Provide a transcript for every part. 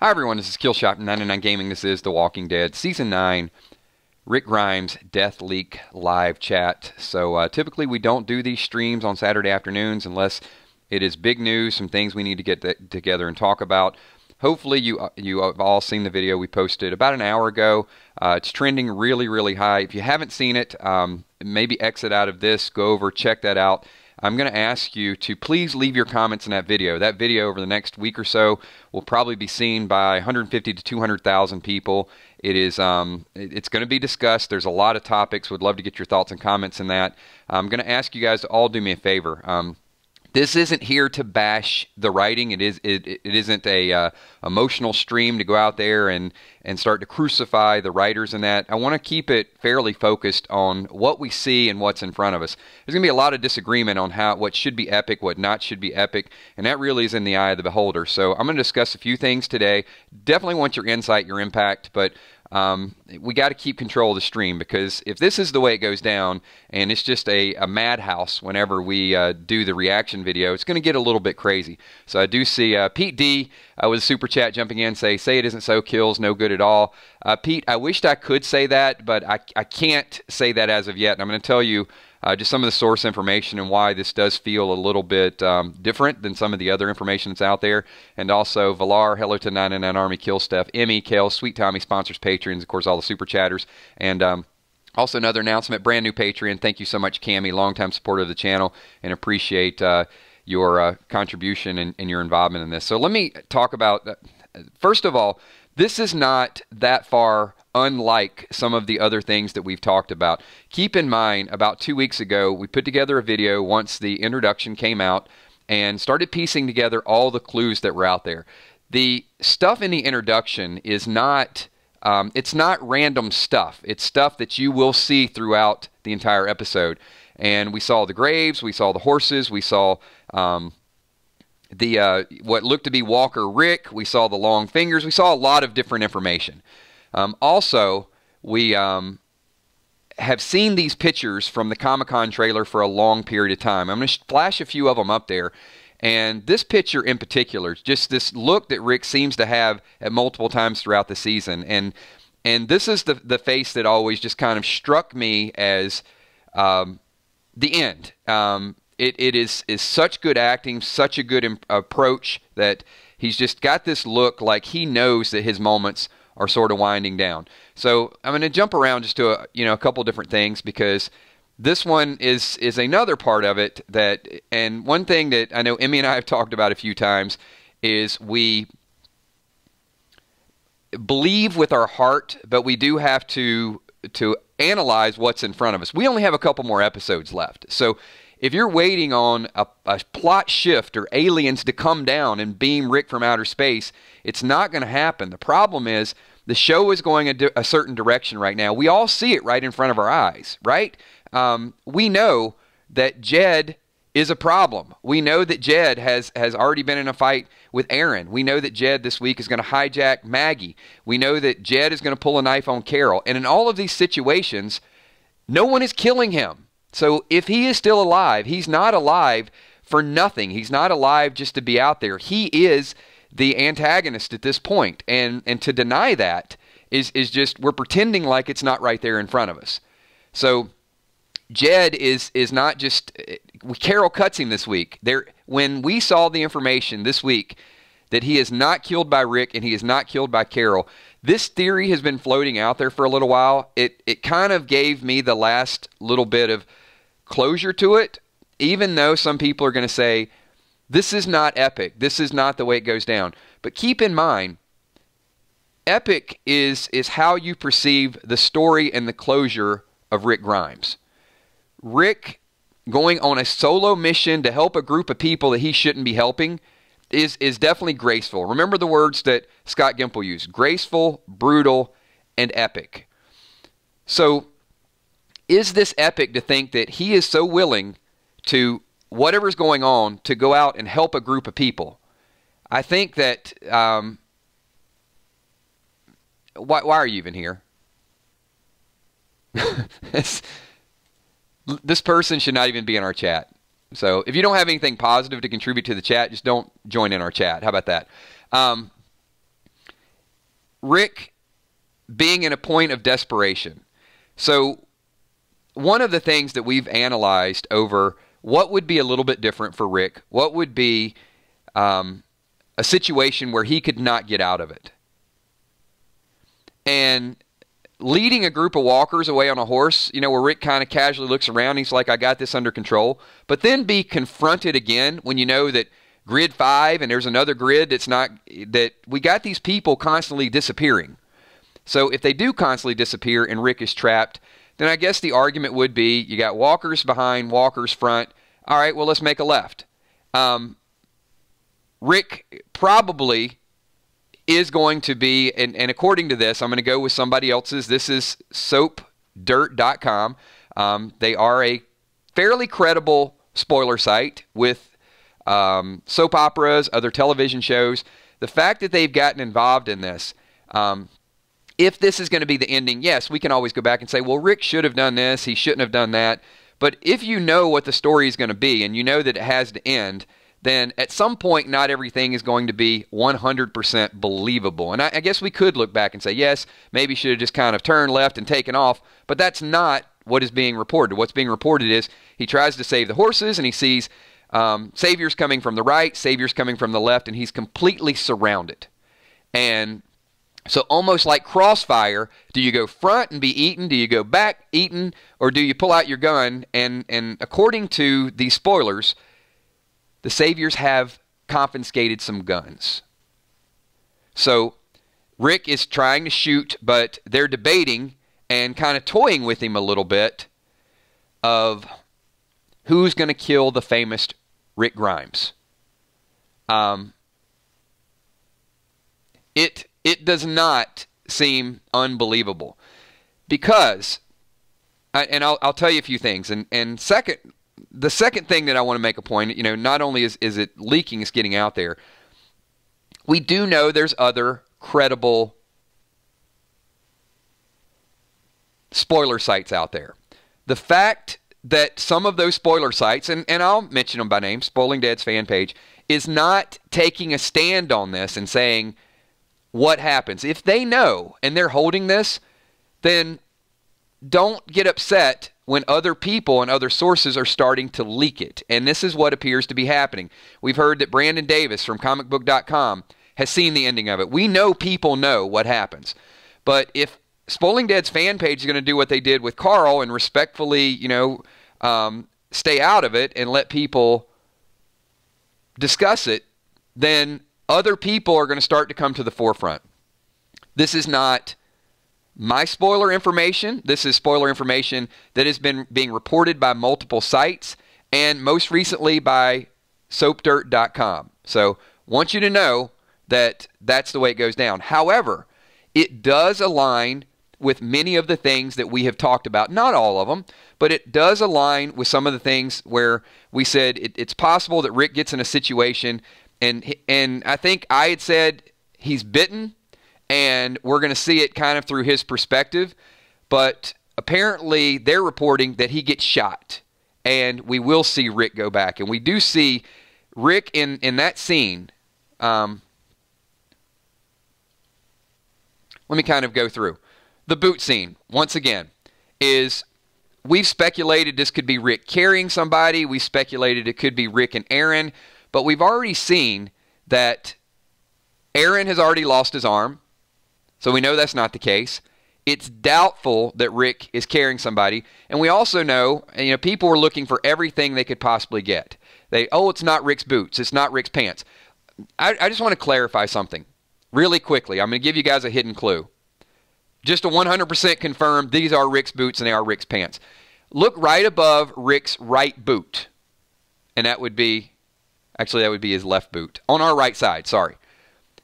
Hi everyone, this is Killshot99 Gaming. This is The Walking Dead Season 9, Rick Grimes' Death Leak live chat. So typically we don't do these streams on Saturday afternoons unless it is big news, some things we need to get together and talk about. Hopefully you have all seen the video we posted about an hour ago. It's trending really high. If you haven't seen it, maybe exit out of this, go over, check that out. I'm going to ask you to please leave your comments in that video. That video over the next week or so will probably be seen by 150 to 200,000 people. It is, it's going to be discussed. There's a lot of topics. Would love to get your thoughts and comments in that. I'm going to ask you guys to all do me a favor. This isn't here to bash the writing. It isn't a emotional stream to go out there and start to crucify the writers in that. I want to keep it fairly focused on what we see and what's in front of us. There's going to be a lot of disagreement on what should be epic, what not should be epic, and that really is in the eye of the beholder. So I'm going to discuss a few things today. Definitely want your insight, your impact, but we got to keep control of the stream, because if this is the way it goes down and it's just a madhouse whenever we do the reaction video, it's going to get a little bit crazy. So I do see Pete D with a super chat jumping in, say it isn't so, kills no good at all. Pete, I wished I could say that, but I can't say that as of yet, and I'm going to tell you just some of the source information and why this does feel a little bit different than some of the other information that's out there. And also, Valar, hello to 99 Army, Kill Steph, Emmy, Kale, Sweet Tommy sponsors Patreons, of course, all the super chatters. And also another announcement, brand new Patreon. Thank you so much, Cammie, longtime supporter of the channel, and appreciate your contribution and your involvement in this. So let me talk about, first of all, this is not that far unlike some of the other things that we've talked about. Keep in mind, about 2 weeks ago, we put together a video once the introduction came out and started piecing together all the clues that were out there. The stuff in the introduction is not, it's not random stuff. It's stuff that you will see throughout the entire episode. And we saw the graves, we saw the horses, we saw what looked to be Walker Rick, we saw the long fingers, we saw a lot of different information. Also, we have seen these pictures from the Comic-Con trailer for a long period of time. I'm going to flash a few of them up there. And this picture in particular, just this look that Rick seems to have at multiple times throughout the season. And this is the face that always just kind of struck me as the end. It is such good acting, such a good approach, that he's just got this look like he knows that his moments are sort of winding down. So I'm going to jump around just to a couple different things, because this one is another part of it that, and one thing that I know Emmy and I have talked about a few times is we believe with our heart, but we do have to analyze what's in front of us. We only have a couple more episodes left. So if you're waiting on a plot shift or aliens to come down and beam Rick from outer space, it's not going to happen. The problem is the show is going a certain direction right now. We all see it right in front of our eyes, right? We know that Jed is a problem. We know that Jed has already been in a fight with Aaron. We know that Jed this week is going to hijack Maggie. We know that Jed is going to pull a knife on Carol. And in all of these situations, no one is killing him. So if he is still alive, he's not alive for nothing. He's not alive just to be out there. He is the antagonist at this point. And to deny that is just, we're pretending like it's not right there in front of us. So Jed is not just, Carol cuts him this week. When we saw the information this week that he is not killed by Rick and he is not killed by Carol, this theory has been floating out there for a little while. It kind of gave me the last little bit of closure to it, even though some people are going to say, this is not epic. This is not the way it goes down. But keep in mind, epic is how you perceive the story and the closure of Rick Grimes. Rick going on a solo mission to help a group of people that he shouldn't be helping is definitely graceful. Remember the words that Scott Gimple used: graceful, brutal, and epic. So is this epic to think that he is so willing to, whatever's going on, to go out and help a group of people? I think that, why are you even here? This person should not even be in our chat. So if you don't have anything positive to contribute to the chat, just don't join in our chat. How about that? Rick being in a point of desperation. So one of the things that we've analyzed over what would be a little bit different for Rick, what would be a situation where he could not get out of it. And leading a group of walkers away on a horse, where Rick kind of casually looks around, he's like, I got this under control. But then be confronted again when you know that grid 5 and there's another grid that we got these people constantly disappearing. So if they do constantly disappear and Rick is trapped, then I guess the argument would be you got walkers behind, walkers front. All right, well, let's make a left. Rick probably is going to be, and according to this, I'm going to go with somebody else's. This is soapdirt.com. They are a fairly credible spoiler site with soap operas, other television shows. The fact that they've gotten involved in this, if this is going to be the ending, yes, we can always go back and say, well, Rick should have done this, he shouldn't have done that. But if you know what the story is going to be and you know that it has to end, then at some point not everything is going to be 100% believable. And I guess we could look back and say, yes, maybe should have just kind of turned left and taken off, but that's not what is being reported. What's being reported is he tries to save the horses and he sees saviors coming from the right, saviors coming from the left, and he's completely surrounded. And so almost like Crossfire, do you go front and be eaten? Do you go back eaten? Or do you pull out your gun? And according to these spoilers, the saviors have confiscated some guns. So Rick is trying to shoot, but they're debating and kind of toying with him a little bit of who's going to kill the famous Rick Grimes. It does not seem unbelievable because, and I'll tell you a few things. And second, the second thing that I want to make a point, not only is it leaking, it's getting out there. We do know there's other credible spoiler sites out there. The fact that some of those spoiler sites, and I'll mention them by name, Spoiling Dead's fan page, is not taking a stand on this and saying what happens. If they know and they're holding this, then don't get upset when other people and other sources are starting to leak it. And this is what appears to be happening. We've heard that Brandon Davis from comicbook.com has seen the ending of it. We know people know what happens. But if Spoiling Dead's fan page is going to do what they did with Carl and respectfully, stay out of it and let people discuss it, then other people are going to start to come to the forefront. This is not my spoiler information. This is spoiler information that has been being reported by multiple sites and most recently by soapdirt.com. So want you to know that that's the way it goes down. However, it does align with many of the things that we have talked about. Not all of them, but it does align with some of the things where we said it's possible that Rick gets in a situation and I think I had said he's bitten and we're going to see it kind of through his perspective. But apparently they're reporting that he gets shot and we will see Rick go back. And we do see Rick in that scene. Let me kind of go through. The boot scene, once again, is we've speculated this could be Rick carrying somebody. We speculated it could be Rick and Aaron. But we've already seen that Aaron has already lost his arm. So we know that's not the case. It's doubtful that Rick is carrying somebody. And we also know, people were looking for everything they could possibly get. It's not Rick's boots. It's not Rick's pants. I just want to clarify something really quickly. I'm going to give you guys a hidden clue. Just to 100% confirm, these are Rick's boots and they are Rick's pants. Look right above Rick's right boot. And that would be his left boot. On our right side, sorry.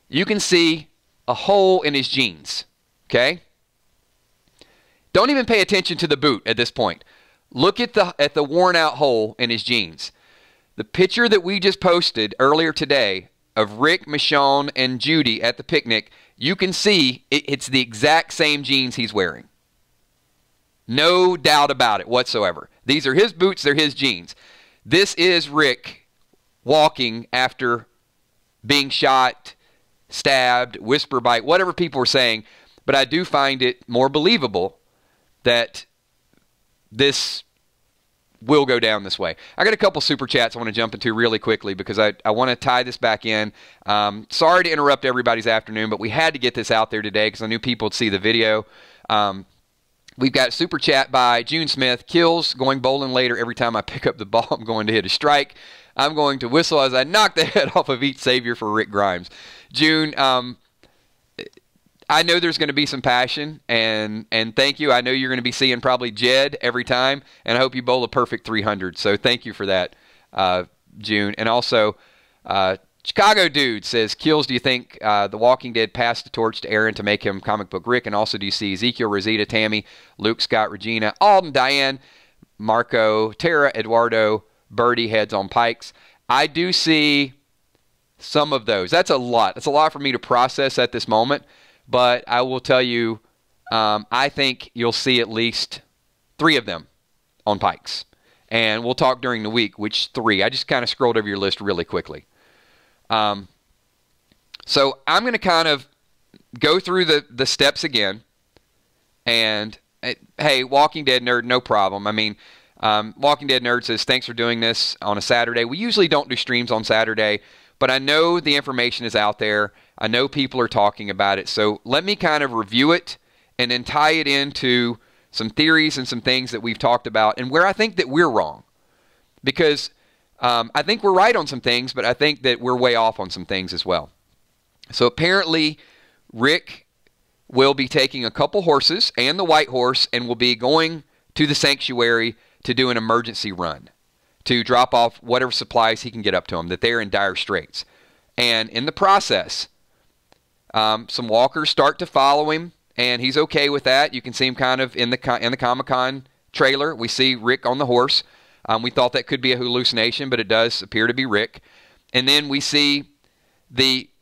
You can see a hole in his jeans. Okay? Don't even pay attention to the boot at this point. Look at the worn out hole in his jeans. The picture that we just posted earlier today of Rick, Michonne, and Judy at the picnic, you can see it's the exact same jeans he's wearing. No doubt about it whatsoever. These are his boots, they're his jeans. This is Rick walking after being shot, stabbed, whisper bite, whatever people were saying. But I do find it more believable that this will go down this way. I got a couple super chats I want to jump into really quickly because I want to tie this back in. Sorry to interrupt everybody's afternoon, but we had to get this out there today because I knew people would see the video. We've got super chat by June Smith. Kills going bowling later. Every time I pick up the ball, I'm going to hit a strike. I'm going to whistle as I knock the head off of each savior for Rick Grimes. June, I know there's going to be some passion, and thank you. I know you're going to be seeing probably Jed every time, and I hope you bowl a perfect 300. So thank you for that, June. And also, Chicago Dude says, Kills, do you think The Walking Dead passed the torch to Aaron to make him comic book Rick? And also, do you see Ezekiel, Rosita, Tammy, Luke, Scott, Regina, Alden, Diane, Marco, Tara, Eduardo, Birdie heads on Pikes? I do see some of those. That's a lot. That's a lot for me to process at this moment. But I will tell you, I think you'll see at least 3 of them on Pikes. And we'll talk during the week which 3. I just kind of scrolled over your list really quickly. So I'm going to kind of go through the steps again. And, hey, Walking Dead Nerd, no problem. I mean, Walking Dead Nerd says, thanks for doing this on a Saturday. We usually don't do streams on Saturday, but I know the information is out there. I know people are talking about it. So let me kind of review it and then tie it into some theories and some things that we've talked about and where I think that we're wrong. Because I think we're right on some things, but I think that we're way off on some things as well. So apparently Rick will be taking a couple horses and the white horse and will be going to the sanctuary to do an emergency run, to drop off whatever supplies he can get up to them, that they're in dire straits. And in the process, some walkers start to follow him, and he's okay with that. You can see him kind of in the Comic-Con trailer. We see Rick on the horse. We thought that could be a hallucination, but it does appear to be Rick. And then we see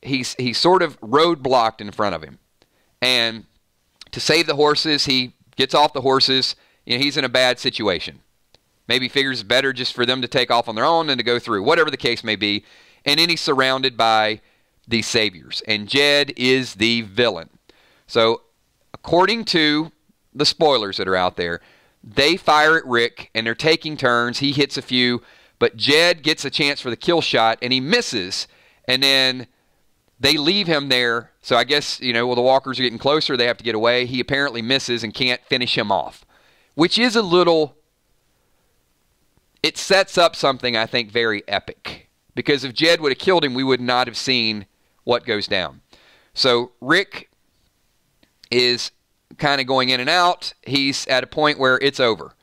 he's sort of roadblocked in front of him. And to save the horses, he gets off the horses. You know, he's in a bad situation. Maybe figures it's better just for them to take off on their own than to go through, whatever the case may be. And then he's surrounded by these saviors. And Jed is the villain. So according to the spoilers that are out there, they fire at Rick, and they're taking turns. He hits a few, but Jed gets a chance for the kill shot, and he misses. And then they leave him there. So I guess, you know, well, the walkers are getting closer. They have to get away. He apparently misses and can't finish him off, which is a little... It sets up something, I think, very epic. Because if Jed would have killed him, we would not have seen what goes down. So Rick is kind of going in and out. He's at a point where it's over.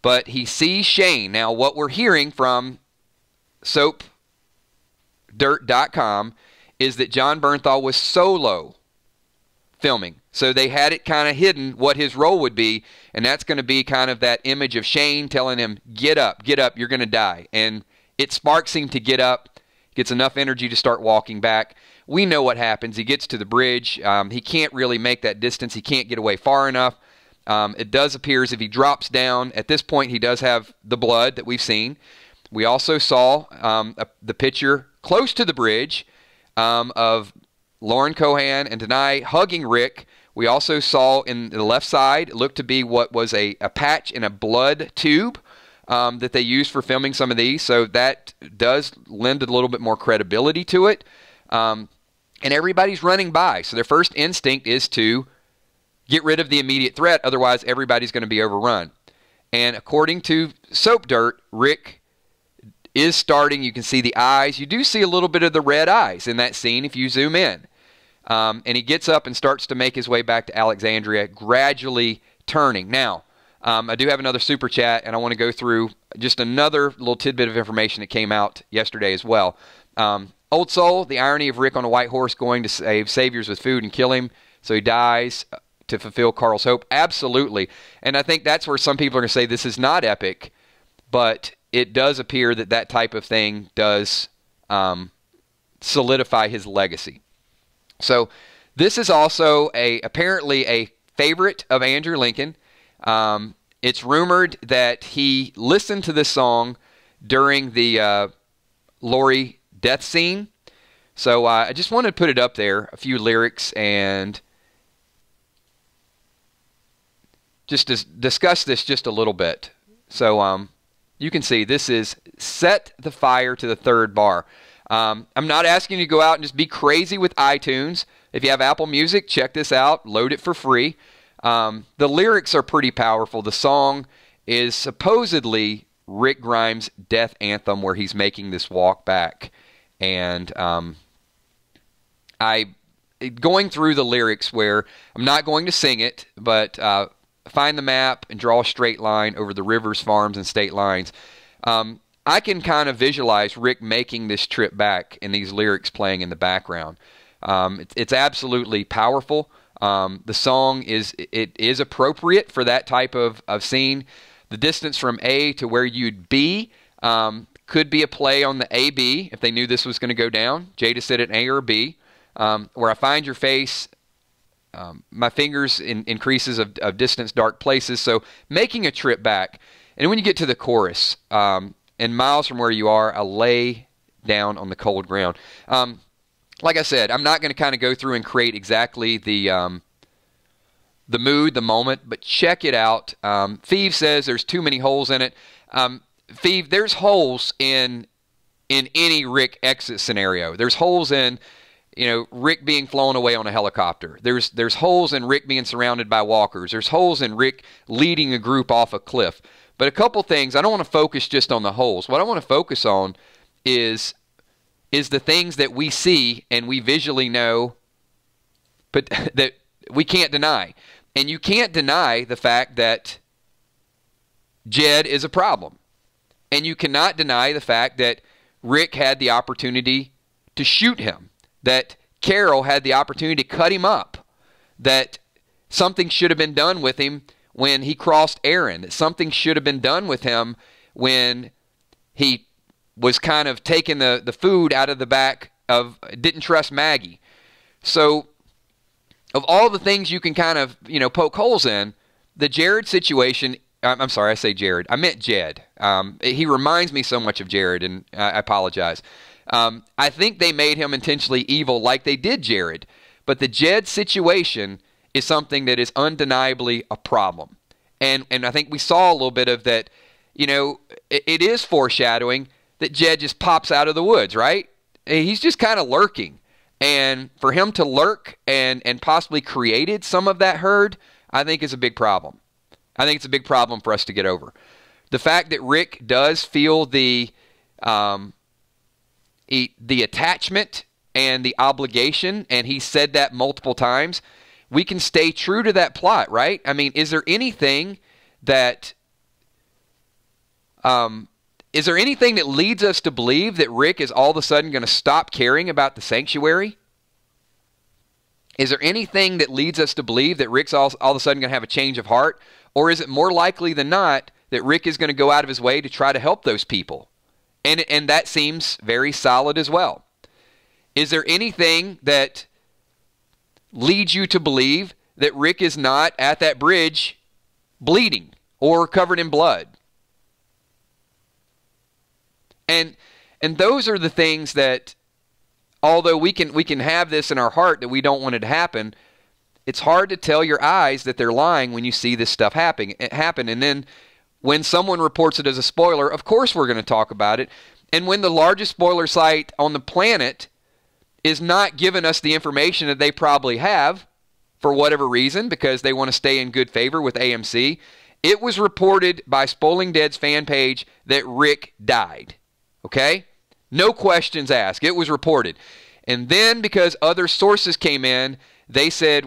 But he sees Shane. Now, what we're hearing from soapdirt.com is that John Bernthal was solo filming. So they had it kind of hidden what his role would be, and that's going to be kind of that image of Shane telling him, get up, you're going to die. And it sparks him to get up, gets enough energy to start walking back. We know what happens. He gets to the bridge. He can't really make that distance. He can't get away far enough. It does appear as if he drops down. At this point, he does have the blood that we've seen. We also saw the picture close to the bridge of Lauren Cohan and Denai hugging Rick. We also saw in the left side, it looked to be what was a patch in a blood tube that they used for filming some of these. So that does lend a little bit more credibility to it. And everybody's running by. So their first instinct is to get rid of the immediate threat. Otherwise, everybody's going to be overrun. And according to Soap Dirt, Rick is starting. You can see the eyes. You do see a little bit of the red eyes in that scene if you zoom in. And he gets up and starts to make his way back to Alexandria, gradually turning. Now, I do have another super chat, and I want to go through just another little tidbit of information that came out yesterday as well. Old Soul, the irony of Rick on a white horse going to save saviors with food and kill him, so he dies to fulfill Carl's hope. Absolutely. And I think that's where some people are going to say this is not epic, but it does appear that that type of thing does solidify his legacy. So this is also apparently a favorite of Andrew Lincoln. It's rumored that he listened to this song during the Lori death scene. So I just wanted to put it up there, a few lyrics, and just to discuss this just a little bit. So you can see this is Set the Fire to the Third Bar. I'm not asking you to go out and just be crazy with iTunes. If you have Apple Music, check this out. Load it for free. The lyrics are pretty powerful. The song is supposedly Rick Grimes' death anthem where he's making this walk back. And going through the lyrics where I'm not going to sing it, but find the map and draw a straight line over the rivers, farms, and state lines. I can kind of visualize Rick making this trip back and these lyrics playing in the background. It's absolutely powerful. The song is appropriate for that type of scene. The distance from A to where you'd be could be a play on the AB if they knew this was going to go down. Jada said an A or a B. Where I find your face, my fingers increases of distance, dark places. So making a trip back. And when you get to the chorus, and miles from where you are, I lay down on the cold ground. Like I said, I'm not going to kind of go through and create exactly the mood, the moment, but check it out. Phoebe says there's too many holes in it. Phoebe, there's holes in any Rick exit scenario. There's holes in, Rick being flown away on a helicopter. There's holes in Rick being surrounded by walkers. There's holes in Rick leading a group off a cliff. But a couple things, I don't want to focus just on the holes. What I want to focus on is the things that we see and we visually know, but that we can't deny. And you can't deny the fact that Jed is a problem. And you cannot deny the fact that Rick had the opportunity to shoot him, that Carol had the opportunity to cut him up, that something should have been done with him when he crossed Aaron, that something should have been done with him when he was kind of taking the food out of the back of, didn't trust Maggie. So of all the things you can kind of, poke holes in, the Jared situation, I'm sorry, I say Jared. I meant Jed. He reminds me so much of Jared, and I apologize. I think they made him intentionally evil like they did Jared. But the Jed situation is something that is undeniably a problem. And I think we saw a little bit of that, it is foreshadowing that Jed just pops out of the woods, right? He's just kind of lurking. And for him to lurk and possibly created some of that herd, I think is a big problem. I think it's a big problem for us to get over. The fact that Rick does feel the attachment and the obligation, and he said that multiple times, we can stay true to that plot, right? I mean, is there anything that leads us to believe that Rick is all of a sudden going to stop caring about the sanctuary? Is there anything that leads us to believe that Rick's all of a sudden going to have a change of heart? Or is it more likely than not that Rick is going to go out of his way to try to help those people? And that seems very solid as well. Is there anything that leads you to believe that Rick is not at that bridge bleeding or covered in blood? And those are the things that, although we can have this in our heart that we don't want it to happen, it's hard to tell your eyes that they're lying when you see this stuff happen. And then when someone reports it as a spoiler, of course we're going to talk about it. And when the largest spoiler site on the planet is not giving us the information that they probably have for whatever reason, because they want to stay in good favor with AMC, it was reported by Spoiling Dead's fan page that Rick died. Okay? No questions asked. It was reported. And then because other sources came in, they said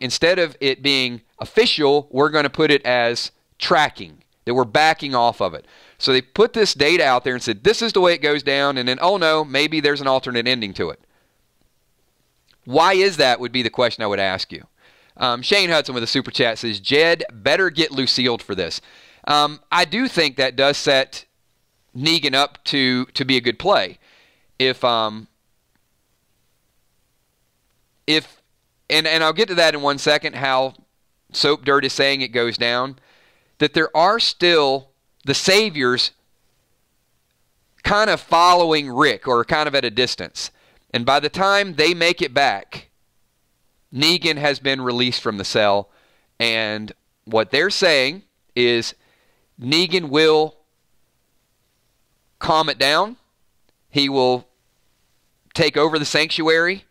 instead of it being official, we're going to put it as tracking, that we're backing off of it. So they put this data out there and said, this is the way it goes down, and then, oh no, maybe there's an alternate ending to it. Why is that would be the question I would ask you. Shane Hudson with a super chat says, Jed better get Lucille for this. I do think that does set Negan up to be a good play. And I'll get to that in 1 second, how Soap Dirt is saying it goes down, that there are still the saviors kind of following Rick, or kind of at a distance. And by the time they make it back, Negan has been released from the cell. And what they're saying is Negan will calm it down. He will take over the sanctuary.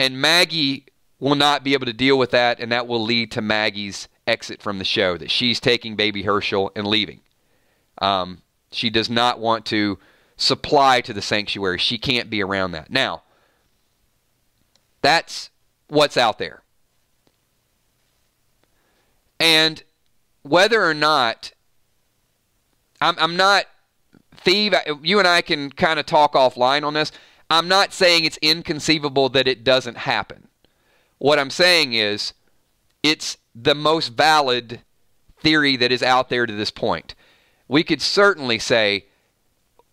And Maggie will not be able to deal with that. And that will lead to Maggie's exit from the show. That she's taking baby Herschel and leaving. She does not want to supply to the sanctuary. She can't be around that. Now, that's what's out there. And whether or not, I'm not, Steve, you and I can kind of talk offline on this. I'm not saying it's inconceivable that it doesn't happen. What I'm saying is it's the most valid theory that is out there to this point. We could certainly say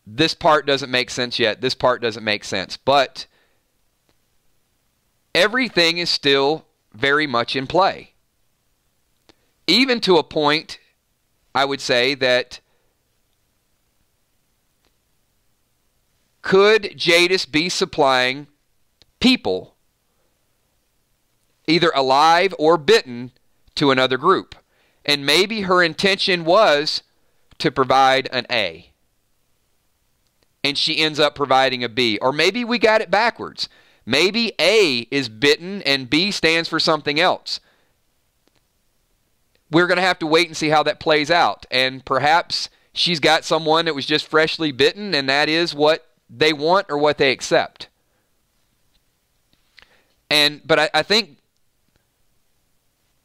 this part doesn't make sense yet, this part doesn't make sense, but everything is still very much in play. Even to a point, I would say, that could Jadis be supplying people, either alive or bitten, to another group? And maybe her intention was to provide an A, and she ends up providing a B. Or maybe we got it backwards. Maybe A is bitten and B stands for something else. We're going to have to wait and see how that plays out. And perhaps she's got someone that was just freshly bitten, and that is what they want or what they accept. But I think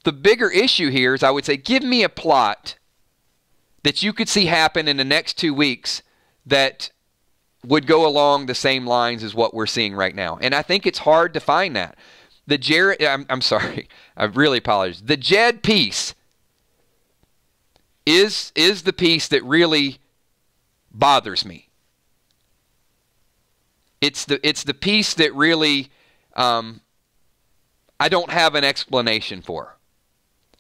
the bigger issue here is, I would say, give me a plot that you could see happen in the next 2 weeks that would go along the same lines as what we're seeing right now. And I think it's hard to find that. I'm sorry, I really apologize. The Jed piece is the piece that really bothers me. It's the piece that really I don't have an explanation for,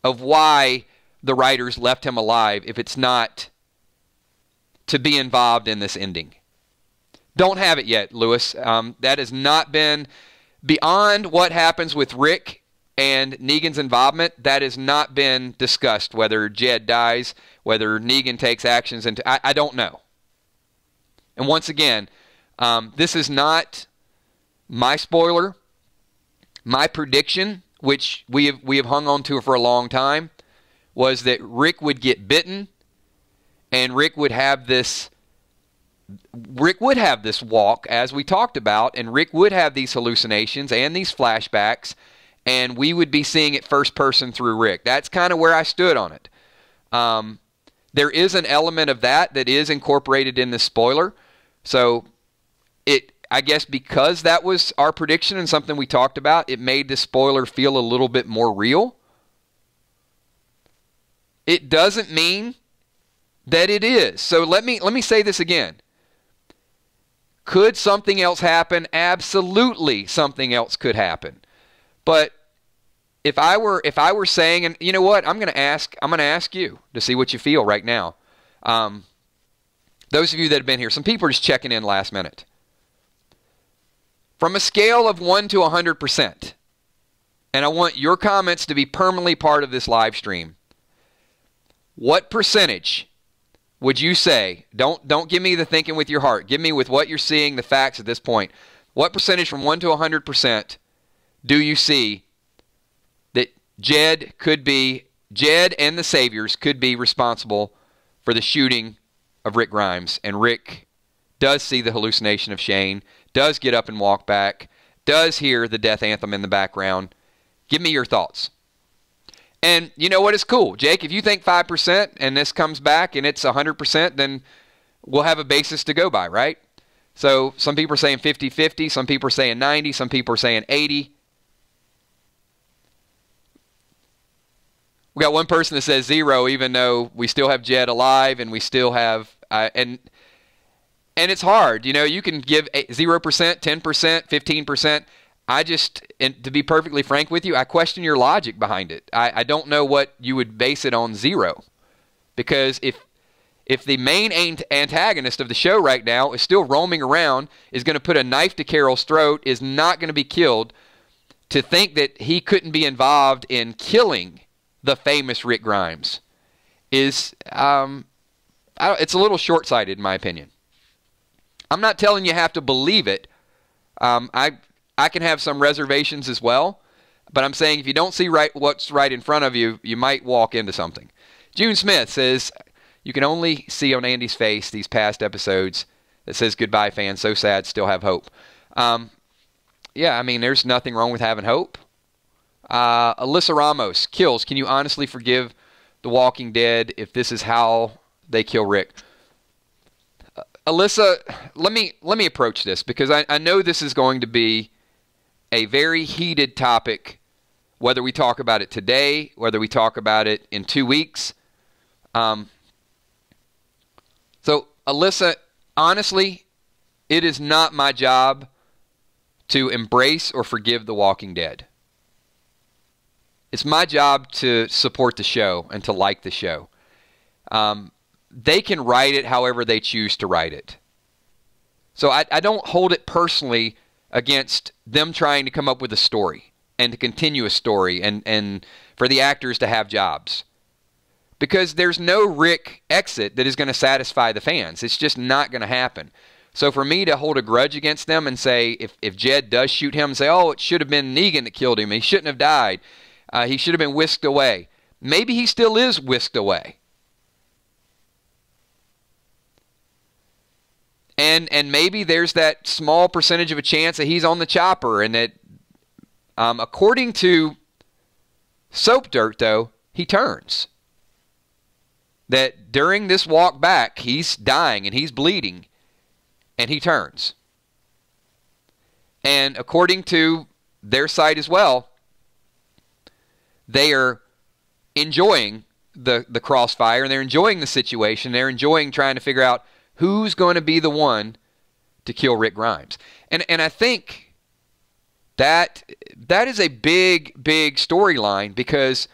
of why the writers left him alive if it's not to be involved in this ending. Don't have it yet, Lewis. That has not been, beyond what happens with Rick and Negan's involvement, that has not been discussed, whether Jed dies, whether Negan takes actions. I don't know. And once again, this is not my spoiler. My prediction, which we have hung on to for a long time, was that Rick would get bitten, and Rick would have this walk, as we talked about, and Rick would have these hallucinations and these flashbacks, and we would be seeing it first person through Rick. That's kind of where I stood on it. There is an element of that is incorporated in the spoiler. So I guess because that was our prediction and something we talked about, it made the spoiler feel a little bit more real. It doesn't mean that it is. So let me say this again. Could something else happen? Absolutely, something else could happen. But if I were saying, and you know what, I'm going to ask you to see what you feel right now. Those of you that have been here, some people are just checking in last minute. From a scale of 1 to 100%, and I want your comments to be permanently part of this live stream, what percentage would you say, don't give me the thinking with your heart, give me with what you're seeing, the facts at this point, what percentage from 1 to 100% do you see that Jed and the Saviors could be responsible for the shooting of Rick Grimes, and Rick does see the hallucination of Shane, does get up and walk back, does hear the death anthem in the background? Give me your thoughts. And you know what is cool? Jake, if you think 5% and this comes back and it's 100%, then we'll have a basis to go by, right? So some people are saying 50-50, some people are saying 90, some people are saying 80. We got one person that says 0, even though we still have Jed alive and we still have and it's hard. You know, you can give 0%, 10%, 15%. And to be perfectly frank with you, I question your logic behind it. I don't know what you would base it on 0. Because If the main antagonist of the show right now is still roaming around, is going to put a knife to Carol's throat, is not going to be killed, to think that he couldn't be involved in killing the famous Rick Grimes is, it's a little short-sighted in my opinion. I'm not telling you have to believe it. I can have some reservations as well, but I'm saying if you don't see what's right in front of you, you might walk into something. June Smith says, you can only see on Andy's face these past episodes that says, goodbye, fans. So sad, still have hope. Yeah, I mean, there's nothing wrong with having hope. Alyssa Ramos, kills. Can you honestly forgive The Walking Dead if this is how they kill Rick? Alyssa, let me approach this, because I know this is going to be a very heated topic, whether we talk about it today, whether we talk about it in 2 weeks. So, Alyssa, honestly, it is not my job to embrace or forgive The Walking Dead. It's my job to support the show and to like the show. They can write it however they choose to write it. So I don't hold it personally against them trying to come up with a story and to continue a story and for the actors to have jobs. Because there's no Rick exit that is going to satisfy the fans. It's just not going to happen. So for me to hold a grudge against them and say, if Jed does shoot him, and say, oh, it should have been Negan that killed him, he shouldn't have died, he should have been whisked away. Maybe he still is whisked away. And maybe there's that small percentage of a chance that he's on the chopper, and that, according to Soap Dirt, though, he turns. That during this walk back, he's dying and he's bleeding, and he turns. And according to their site as well, they are enjoying the crossfire, and they're enjoying the situation. They're enjoying trying to figure out who's going to be the one to kill Rick Grimes. And I think that is a big, big storyline, because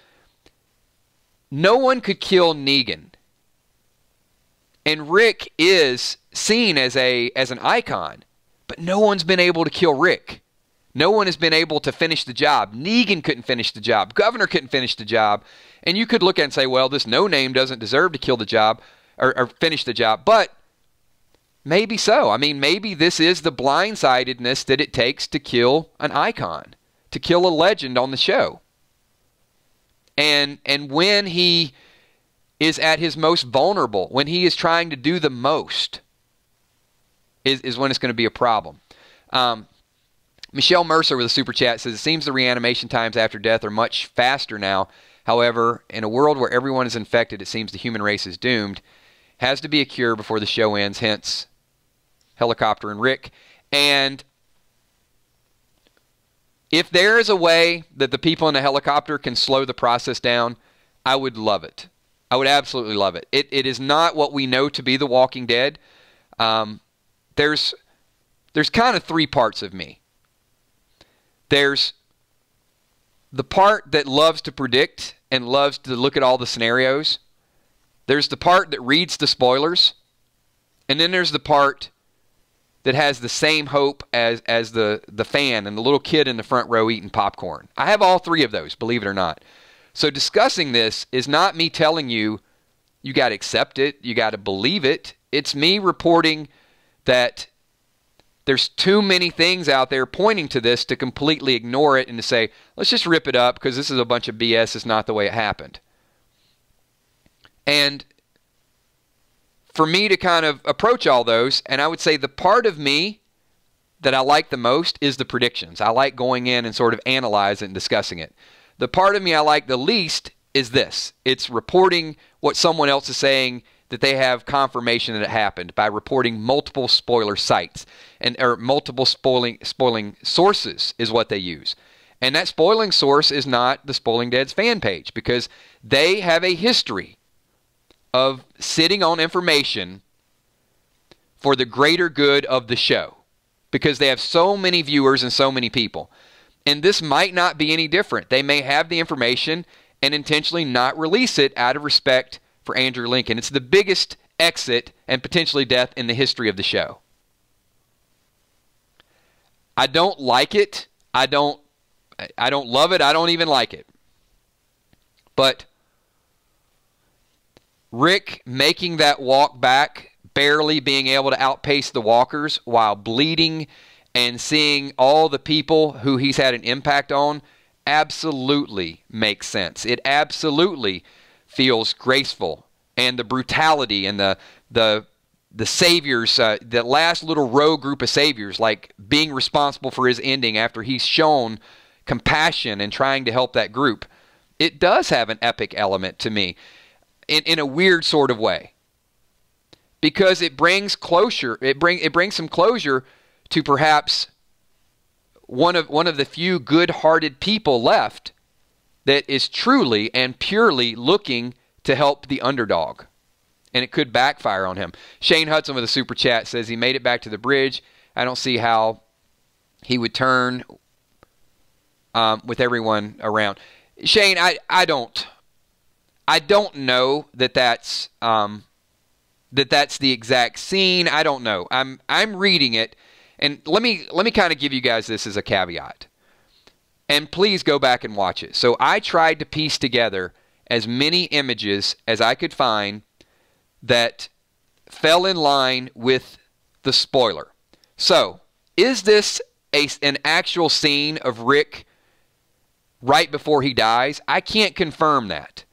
no one could kill Negan. And Rick is seen as an icon, but no one's been able to kill Rick. No one has been able to finish the job. Negan couldn't finish the job. Governor couldn't finish the job. And you could look at it and say, well, this no-name doesn't deserve to kill the job or finish the job. But maybe so. I mean, maybe this is the blindsidedness that it takes to kill an icon, to kill a legend on the show. And when he is at his most vulnerable, when he is trying to do the most, is when it's going to be a problem. Michelle Mercer with a super chat says, it seems the reanimation times after death are much faster now. However, in a world where everyone is infected, it seems the human race is doomed. Has to be a cure before the show ends, hence Helicopter and Rick. And if there is a way that the people in the helicopter can slow the process down, I would love it. I would absolutely love it. It is not what we know to be The Walking Dead. There's kind of three parts of me. There's the part that loves to predict and loves to look at all the scenarios. There's the part that reads the spoilers. And then there's the part that has the same hope as the fan and the little kid in the front row eating popcorn. I have all three of those, believe it or not. So discussing this is not me telling you, you got to accept it, you got to believe it. It's me reporting that there's too many things out there pointing to this to completely ignore it and to say, let's just rip it up because this is a bunch of BS. It's not the way it happened. And for me to kind of approach all those, and I would say the part of me that I like the most is the predictions. I like going in and sort of analyzing and discussing it. The part of me I like the least is this. It's reporting what someone else is saying that they have confirmation that it happened by reporting multiple spoiler sites or multiple spoiling sources is what they use. And that spoiling source is not the Spoiling Dead's fan page, because they have a history of sitting on information for the greater good of the show, because they have so many viewers and so many people. And this might not be any different. They may have the information and intentionally not release it out of respect for Andrew Lincoln. It's the biggest exit and potentially death in the history of the show. I don't like it. I don't love it. I don't even like it. But Rick making that walk back, barely being able to outpace the walkers while bleeding and seeing all the people who he's had an impact on, absolutely makes sense. It absolutely feels graceful. And the brutality and the saviors, that last little row group of saviors, like being responsible for his ending after he's shown compassion and trying to help that group, it does have an epic element to me in a weird sort of way, because it brings closure. It brings some closure to perhaps one of the few good-hearted people left that is truly and purely looking to help the underdog. And it could backfire on him. Shane Hudson with a super chat says he made it back to the bridge. I don't see how he would turn with everyone around. Shane, I don't know that's the exact scene. I don't know. I'm reading it, and let me kind of give you guys this as a caveat. And please go back and watch it. So I tried to piece together as many images as I could find that fell in line with the spoiler. So, is this an actual scene of Rick right before he dies? I can't confirm that.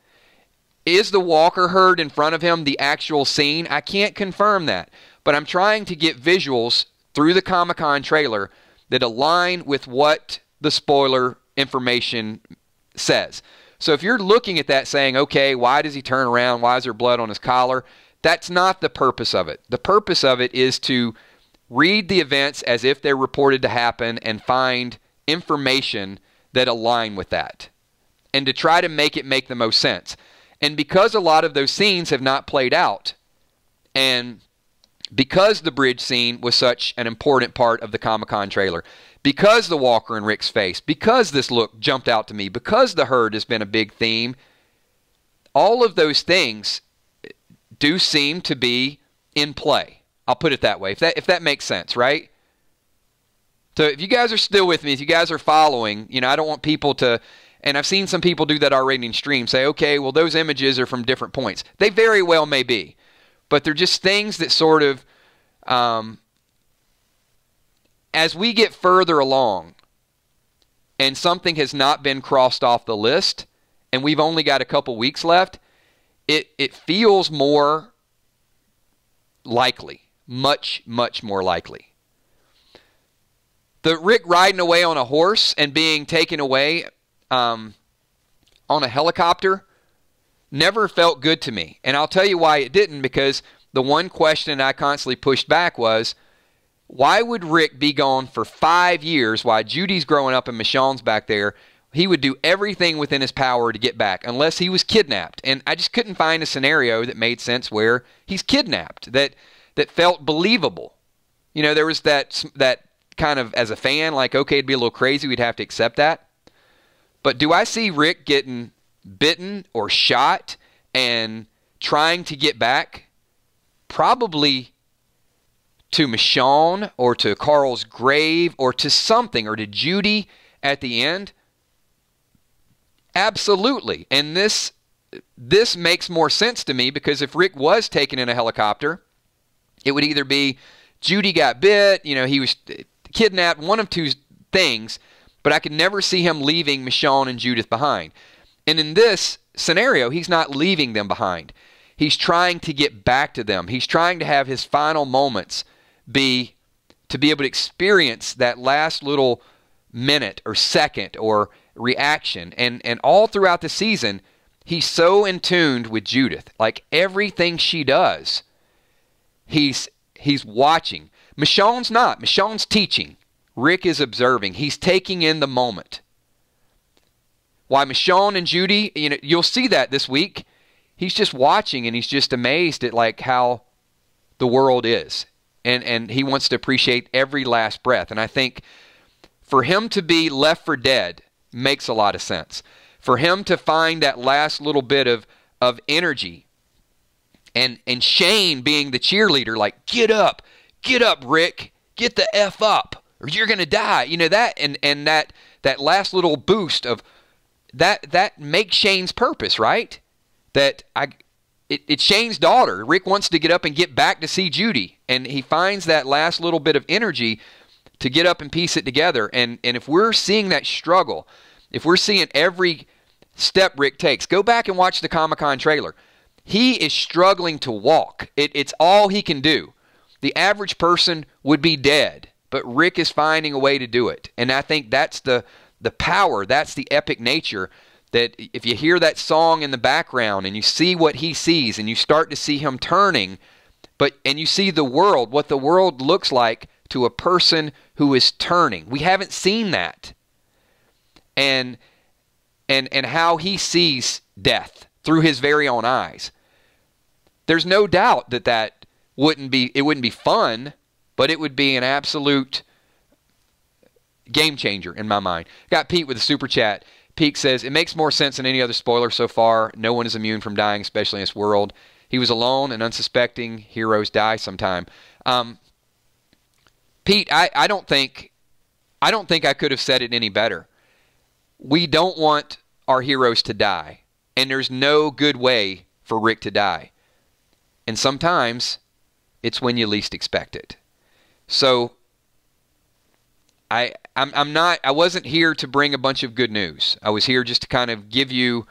Is the walker herd in front of him the actual scene? I can't confirm that. But I'm trying to get visuals through the Comic-Con trailer that align with what the spoiler information says. So if you're looking at that saying, okay, why does he turn around? Why is there blood on his collar? That's not the purpose of it. The purpose of it is to read the events as if they're reported to happen and find information that align with that, and to try to make it make the most sense. And because a lot of those scenes have not played out, and because the bridge scene was such an important part of the Comic-Con trailer, because the walker in Rick's face, because this look jumped out to me, because the herd has been a big theme, all of those things do seem to be in play. I'll put it that way, if that makes sense, right? So if you guys are still with me, if you guys are following, I don't want people to, and I've seen some people do that already in stream, say, okay, well, those images are from different points. They very well may be, but they're just things that sort of, as we get further along and something has not been crossed off the list and we've only got a couple weeks left, it feels more likely, much, much more likely. The Rick riding away on a horse and being taken away on a helicopter never felt good to me. And I'll tell you why it didn't, because the one question I constantly pushed back was, why would Rick be gone for 5 years while Judy's growing up and Michonne's back there? He would do everything within his power to get back, unless he was kidnapped. And I just couldn't find a scenario that made sense where he's kidnapped, that felt believable. There was that kind of, as a fan, like, okay, it'd be a little crazy, we'd have to accept that. But do I see Rick getting bitten or shot and trying to get back? Probably to Michonne or to Carl's grave or to something, or to Judy at the end. Absolutely. And this makes more sense to me, because if Rick was taken in a helicopter, it would either be Judy got bit, he was kidnapped, one of two things, but I could never see him leaving Michonne and Judith behind. And in this scenario, he's not leaving them behind. He's trying to get back to them. He's trying to have his final moments be to be able to experience that last little minute or second or reaction. And all throughout the season, he's so in tune with Judith. Like, everything she does, he's watching. Michonne's not. Michonne's teaching. Rick is observing. He's taking in the moment. Why Michonne and Judy, you'll see that this week. He's just watching, and he's just amazed at like how the world is. And he wants to appreciate every last breath. And I think for him to be left for dead makes a lot of sense. For him to find that last little bit of energy and Shane being the cheerleader, like, get up, Rick, get the F up, or you're going to die. You know, that, and that last little boost of that makes Shane's purpose, right? It's Shane's daughter. Rick wants to get up and get back to see Judy, and he finds that last little bit of energy to get up and piece it together. And if we're seeing that struggle, if we're seeing every step Rick takes, go back and watch the Comic-Con trailer. He is struggling to walk. It's all he can do. The average person would be dead, but Rick is finding a way to do it. And I think that's the power, that's the epic nature, that if you hear that song in the background and you see what he sees and you start to see him turning, and you see the world, what the world looks like to a person who is turning. We haven't seen that. And how he sees death through his very own eyes. There's no doubt that wouldn't be fun, but it would be an absolute game changer in my mind. Got Pete with a super chat. Pete says, it makes more sense than any other spoiler so far. No one is immune from dying, especially in this world. He was alone and unsuspecting. Heroes die sometime. Pete, I don't think I could have said it any better. We don't want our heroes to die, and there's no good way for Rick to die. And sometimes it's when you least expect it. So I wasn't here to bring a bunch of good news. I was here just to kind of give you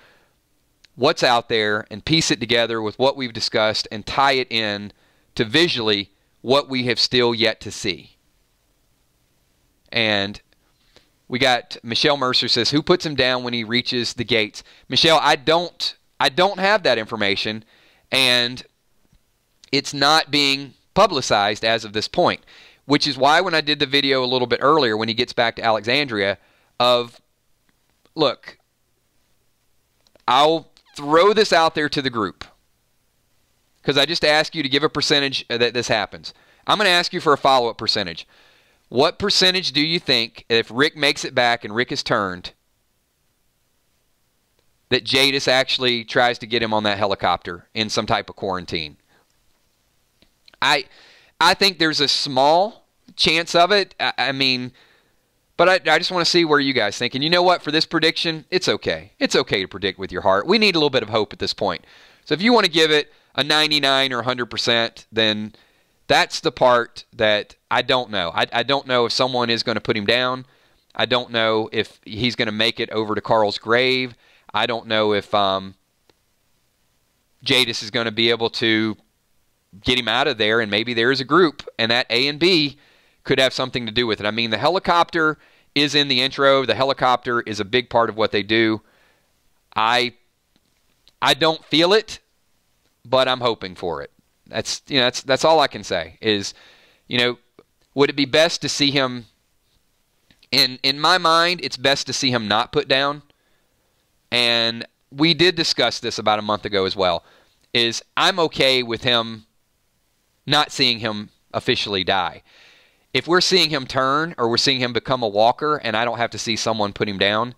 what's out there and piece it together with what we've discussed and tie it in to visually what we have still yet to see. And we got Michelle Mercer says, who puts him down when he reaches the gates? Michelle, I don't have that information, and it's not being publicized as of this point, which is why when I did the video a little bit earlier when he gets back to Alexandria of, look, I'll throw this out there to the group because I just asked you to give a percentage that this happens. I'm going to ask you for a follow-up percentage. What percentage do you think, if Rick makes it back and Rick is turned, that Jadis actually tries to get him on that helicopter in some type of quarantine? I think there's a small chance of it. I mean, but I just want to see where you guys think. And you know what? For this prediction, it's okay. It's okay to predict with your heart. We need a little bit of hope at this point. So if you want to give it a 99 or 100%, then that's the part that I don't know. I don't know if someone is going to put him down. I don't know if he's going to make it over to Carl's grave. I don't know if Jadis is going to be able to get him out of there, and maybe there is a group, and that A and B could have something to do with it. I mean, the helicopter is in the intro. The helicopter is a big part of what they do. I don't feel it, but I'm hoping for it. That's all I can say is, would it be best to see him, in my mind, it's best to see him not put down. And we did discuss this about a month ago as well, is I'm okay with him not seeing him officially die. If we're seeing him turn or we're seeing him become a walker and I don't have to see someone put him down,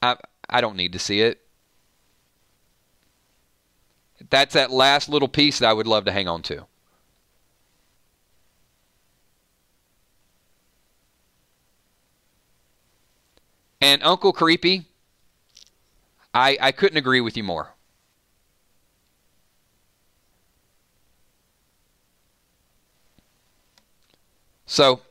I don't need to see it. That's that last little piece that I would love to hang on to. And Uncle Creepy, I couldn't agree with you more. So,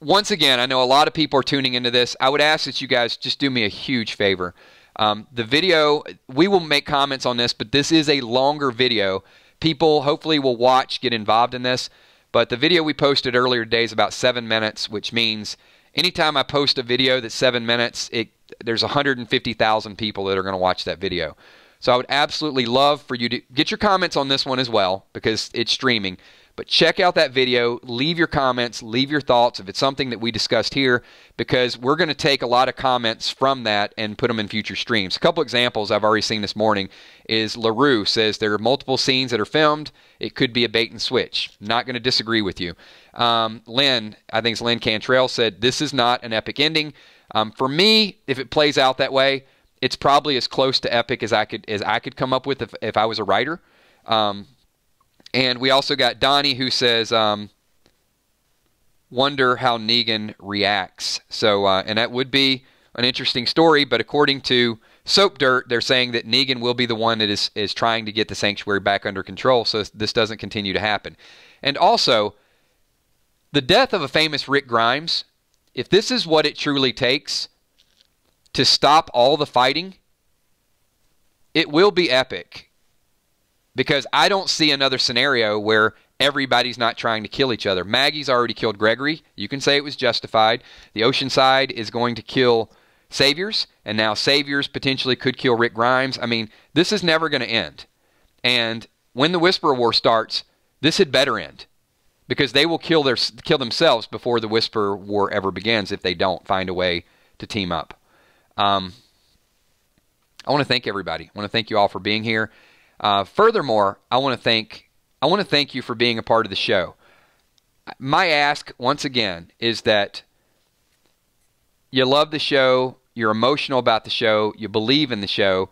once again, I know a lot of people are tuning into this. I would ask that you guys just do me a huge favor. The video, we will make comments on this, but this is a longer video. People hopefully will watch, get involved in this. But the video we posted earlier today is about 7 minutes, which means anytime I post a video that's 7 minutes, there's 150,000 people that are going to watch that video. So I would absolutely love for you to get your comments on this one as well, because it's streaming. But check out that video, leave your comments, leave your thoughts if it's something that we discussed here, because we're going to take a lot of comments from that and put them in future streams. A couple examples I've already seen this morning is LaRue says there are multiple scenes that are filmed. It could be a bait and switch. Not going to disagree with you. Lynn, I think it's Lynn Cantrell, said this is not an epic ending. For me, if it plays out that way, it's probably as close to epic as I could come up with if I was a writer. And we also got Donnie, who says, wonder how Negan reacts. So, and that would be an interesting story, but according to Soap Dirt, they're saying that Negan will be the one that is trying to get the sanctuary back under control, so this doesn't continue to happen. And also, the death of a famous Rick Grimes, if this is what it truly takes to stop all the fighting, it will be epic. Because I don't see another scenario where everybody's not trying to kill each other. Maggie's already killed Gregory. You can say it was justified. The Oceanside is going to kill Saviors, and now Saviors potentially could kill Rick Grimes. I mean, this is never going to end. And when the Whisperer War starts, this had better end. Because they will kill themselves before the Whisperer War ever begins if they don't find a way to team up. I want to thank everybody. I want to thank you all for being here. Furthermore, I want to thank you for being a part of the show. My ask, once again, is that you love the show, you're emotional about the show, you believe in the show,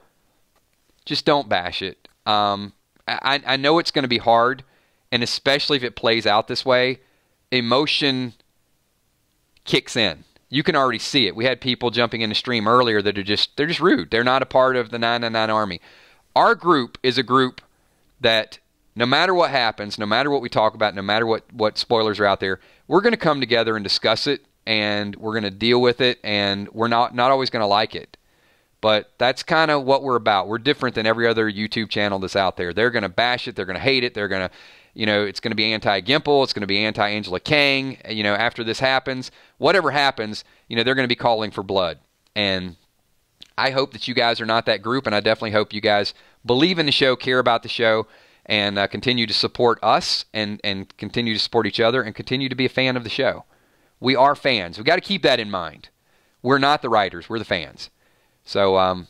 just don't bash it. I know it's going to be hard, and especially if it plays out this way, emotion kicks in. You can already see it. We had people jumping in the stream earlier that they're just rude. They're not a part of the 999 Army. Our group is a group that no matter what happens, no matter what we talk about, no matter what spoilers are out there, we're going to come together and discuss it, and we're going to deal with it, and we're not always going to like it. But that's kind of what we're about. We're different than every other YouTube channel that's out there. They're going to bash it. They're going to hate it. They're going to, it's going to be anti-Gimple. It's going to be anti-Angela Kang. After this happens, whatever happens, they're going to be calling for blood. And I hope that you guys are not that group, and I definitely hope you guys believe in the show, care about the show, and continue to support us and continue to support each other and continue to be a fan of the show. We are fans. We've got to keep that in mind. We're not the writers. We're the fans. So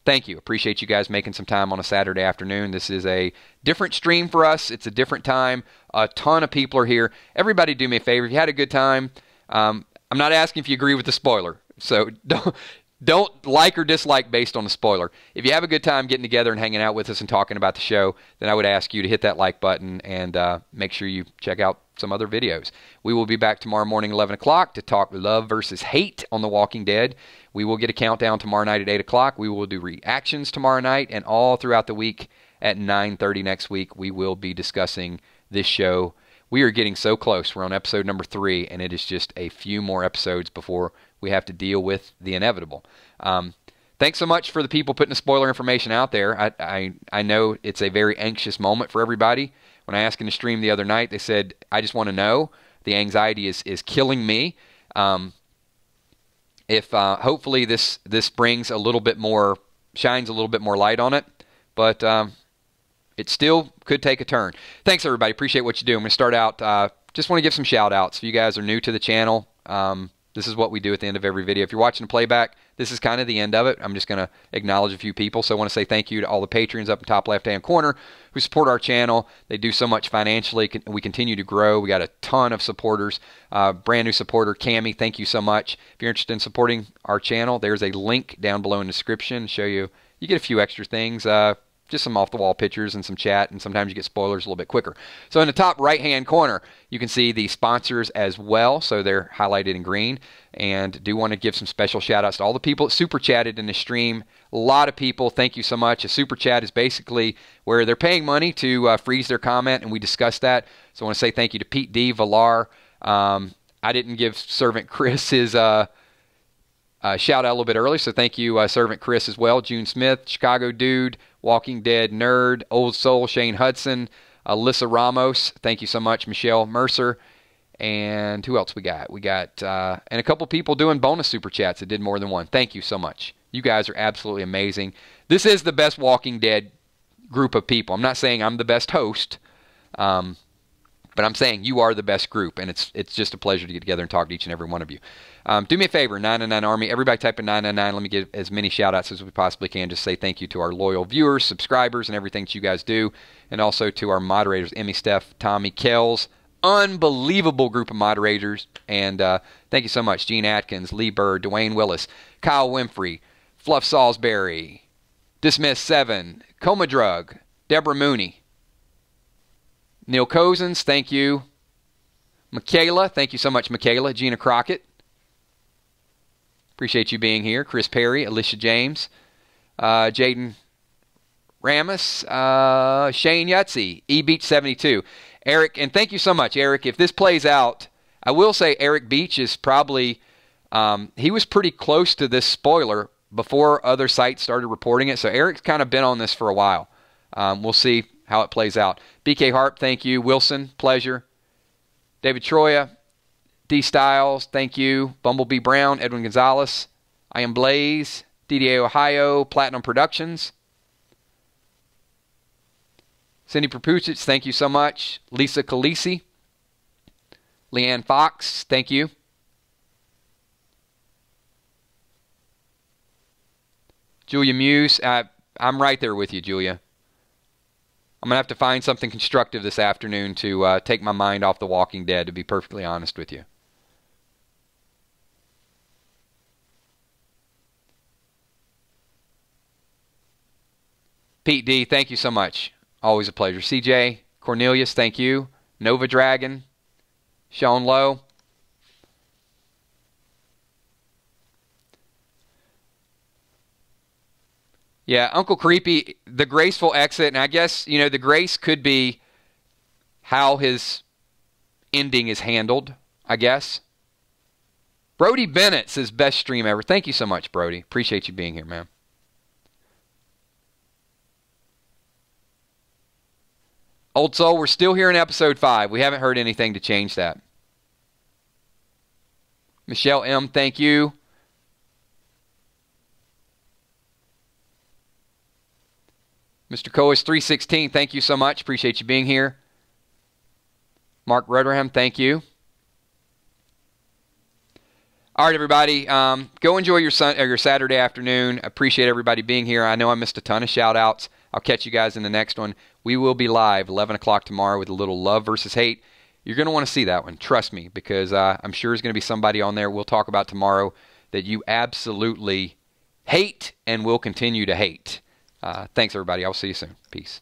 thank you. Appreciate you guys making some time on a Saturday afternoon. This is a different stream for us. It's a different time. A ton of people are here. Everybody do me a favor. If you had a good time, I'm not asking if you agree with the spoiler. So don't like or dislike based on the spoiler. If you have a good time getting together and hanging out with us and talking about the show, then I would ask you to hit that like button and make sure you check out some other videos. We will be back tomorrow morning, 11 o'clock, to talk love versus hate on The Walking Dead. We will get a countdown tomorrow night at 8 o'clock. We will do reactions tomorrow night, and all throughout the week at 9:30 next week, we will be discussing this show. We are getting so close. We're on episode number 3, and it is just a few more episodes before we have to deal with the inevitable. Thanks so much for the people putting the spoiler information out there. I know it's a very anxious moment for everybody. When I asked in the stream the other night, they said, I just want to know. The anxiety is killing me. If hopefully this brings a little bit more, shines a little bit more light on it, but it still could take a turn. Thanks, everybody. Appreciate what you do. I'm going to start out, just want to give some shout-outs. If you guys are new to the channel, this is what we do at the end of every video. If you're watching the playback, this is kind of the end of it. I'm just going to acknowledge a few people. So I want to say thank you to all the patrons up in the top left-hand corner who support our channel. They do so much financially. We continue to grow. We got a ton of supporters. Brand new supporter, Cammie, thank you so much. If you're interested in supporting our channel, there's a link down below in the description to show you. You get a few extra things. Just some off-the-wall pictures and some chat, and sometimes you get spoilers a little bit quicker. So in the top right-hand corner, you can see the sponsors as well, so they're highlighted in green. And do want to give some special shout-outs to all the people that super chatted in the stream. A lot of people, thank you so much. A super chat is basically where they're paying money to freeze their comment, and we discussed that. So I want to say thank you to Pete D. Villar. I didn't give Servant Chris his shout out a little bit early, so thank you, Servant Chris, as well. June Smith, Chicago Dude, Walking Dead Nerd, Old Soul, Shane Hudson, Alyssa Ramos, thank you so much, Michelle Mercer, and who else we got? We got, and a couple people doing bonus super chats that did more than one. Thank you so much. You guys are absolutely amazing. This is the best Walking Dead group of people. I'm not saying I'm the best host, but I'm saying you are the best group, and it's just a pleasure to get together and talk to each and every one of you. Do me a favor, 999 Army. Everybody type in 999. Let me give as many shout-outs as we possibly can. Just say thank you to our loyal viewers, subscribers, and everything that you guys do. And also to our moderators, Emmy, Steph, Tommy, Kells. Unbelievable group of moderators. And thank you so much. Gene Atkins, Lee Bird, Dwayne Willis, Kyle Winfrey, Fluff Salisbury. Dismiss 7. Coma Drug. Deborah Mooney. Neil Cozens, thank you. Michaela, thank you so much, Michaela. Gina Crockett. Appreciate you being here. Chris Perry, Alicia James. Jaden Ramus, Shane Yutzy, eBeach72. Eric, and thank you so much, Eric. If this plays out, I will say Eric Beach is probably, he was pretty close to this spoiler before other sites started reporting it. So Eric's kind of been on this for a while. We'll see how it plays out. BK Harp, thank you. Wilson, pleasure. David Troya, D Styles, thank you. Bumblebee Brown, Edwin Gonzalez. I Am Blaze, DDA Ohio, Platinum Productions. Cindy Propucic, thank you so much. Lisa Khaleesi. Leanne Fox, thank you. Julia Muse, I'm right there with you, Julia. I'm going to have to find something constructive this afternoon to take my mind off The Walking Dead, to be perfectly honest with you. Pete D, thank you so much. Always a pleasure. CJ Cornelius, thank you. Nova Dragon. Sean Lowe. Yeah, Uncle Creepy, the graceful exit, and I guess, you know, the grace could be how his ending is handled, I guess. Brody Bennett says, best stream ever. Thank you so much, Brody. Appreciate you being here, man. Old Soul, we're still here in episode 5. We haven't heard anything to change that. Michelle M., thank you. Mr. Coas 316, thank you so much. Appreciate you being here. Mark Rotherham, thank you. All right, everybody, go enjoy your Saturday afternoon. Appreciate everybody being here. I know I missed a ton of shout-outs. I'll catch you guys in the next one. We will be live 11 o'clock tomorrow with a little love versus hate. You're going to want to see that one. Trust me, because I'm sure there's going to be somebody on there we'll talk about tomorrow that you absolutely hate and will continue to hate. Thanks, everybody. I'll see you soon. Peace.